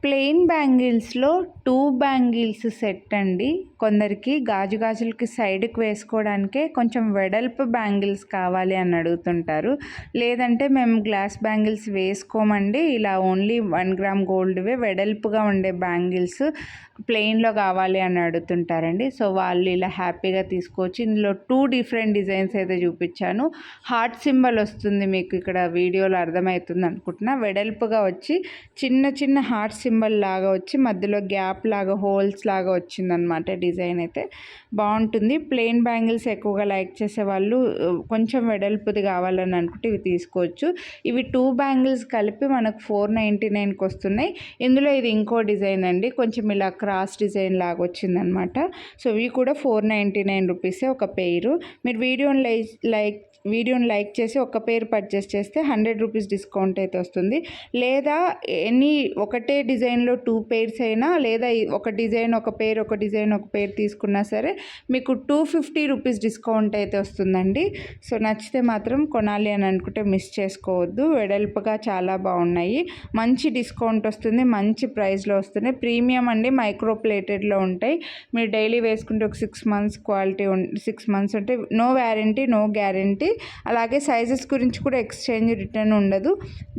Plain బ్యాంగిల్స్లో 2 bangles set అండి. కొందరికి గాజులకి సైడ్కి వేసుకోవడానికే కొంచెం వెడల్పు బ్యాంగిల్స్ కావాలి అని అడుగుతుంటారు. లేదంటే మేము గ్లాస్ బ్యాంగిల్స్ వేసుకోమండి, ఇలా ఓన్లీ 1 గ్రామ్ గోల్డ్వే వెడల్పుగా ఉండే బ్యాంగిల్స్ ప్లెయిన్లో కావాలి అని అడుగుతుంటారండి. సో వాళ్ళు ఇలా హ్యాపీగా తీసుకోవచ్చు. ఇందులో 2 డిఫరెంట్ డిజైన్స్ అయితే చూపించాను. హార్ట్ సింబల్ వస్తుంది, మీకు ఇక్కడ వీడియోలో అర్థమవుతుంది అనుకుంటున్నా. వెడల్పుగా వచ్చి చిన్న చిన్న హార్ట్ సింబల్ లాగా వచ్చి మధ్యలో గ్యాప్ లాగా హోల్స్ లాగా వచ్చిందనమాట. డిజైన్ అయితే బాగుంటుంది. ప్లెయిన్ బ్యాంగిల్స్ ఎక్కువగా లైక్ చేసే వాళ్ళు కొంచెం వెడల్పుది కావాలని అనుకుంటే ఇవి తీసుకోవచ్చు. ఇవి 2 బ్యాంగిల్స్ కలిపి మనకు 499కి వస్తున్నాయి. ఇందులో ఇది ఇంకో డిజైన్ అండి, కొంచెం ఇలా క్రాస్ డిజైన్ లాగా వచ్చిందనమాట. సో ఇవి కూడా 499 రూపీసే ఒక పెయిరు. మీరు వీడియోని లైక్ చేసి ఒక పేరు పర్చేస్ చేస్తే 100 రూపీస్ డిస్కౌంట్ అయితే వస్తుంది. లేదా ఒకటే డిజైన్లో 2 పెయిర్స్ అయినా, లేదా ఒక డిజైన్ ఒక పేరు ఒక డిజైన్ ఒక పేరు తీసుకున్నా సరే మీకు 250 రూపీస్ డిస్కౌంట్ అయితే వస్తుందండి. సో నచ్చితే మాత్రం కొనాలి అని అనుకుంటే మిస్ చేసుకోవద్దు. వెడల్పుగా చాలా బాగున్నాయి, మంచి డిస్కౌంట్ వస్తుంది, మంచి ప్రైస్లో వస్తున్నాయి. ప్రీమియం అండి, మైక్రో ప్లేటెడ్లో ఉంటాయి. మీరు డైలీ వేసుకుంటే ఒక 6 మంత్స్ క్వాలిటీ 6 మంత్స్ అంటే నో వ్యారంటీ నో గ్యారంటీ. అలాగే సైజెస్ గురించి కూడా ఎక్స్చేంజ్ రిటర్న్ ఉండదు.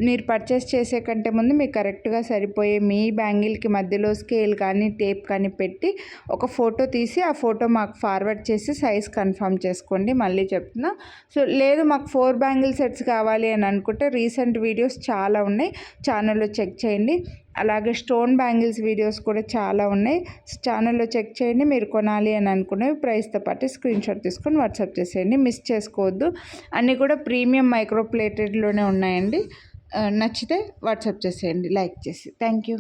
మీరు పర్చేస్ చేసే కంటే ముందు మీకు కరెక్ట్గా సరిపోయే మీ బ్యాంగిల్కి మధ్యలో స్కేల్ కానీ టేప్ కానీ పెట్టి ఒక ఫోటో తీసి ఆ ఫోటో మాకు ఫార్వర్డ్ చేసి సైజ్ కన్ఫర్మ్ చేసుకోండి. మళ్ళీ చెప్తున్నా. సో లేదు మాకు 4 బ్యాంగిల్ సెట్స్ కావాలి అని అనుకుంటే రీసెంట్ వీడియోస్ చాలా ఉన్నాయి, ఛానల్లో చెక్ చేయండి. అలాగే స్టోన్ బ్యాంగిల్స్ వీడియోస్ కూడా చాలా ఉన్నాయి, ఛానల్లో చెక్ చేయండి. మీరు కొనాలి అని అనుకునేవి ప్రైస్తో పాటు స్క్రీన్ షాట్ తీసుకొని వాట్సాప్ చేసేయండి, మిస్ చేసుకోవద్దు. అన్నీ కూడా ప్రీమియం మైక్రో ప్లేటెడ్లోనే ఉన్నాయండి. నచ్చితే వాట్సాప్ చేసేయండి లైక్ చేసి. Thank you.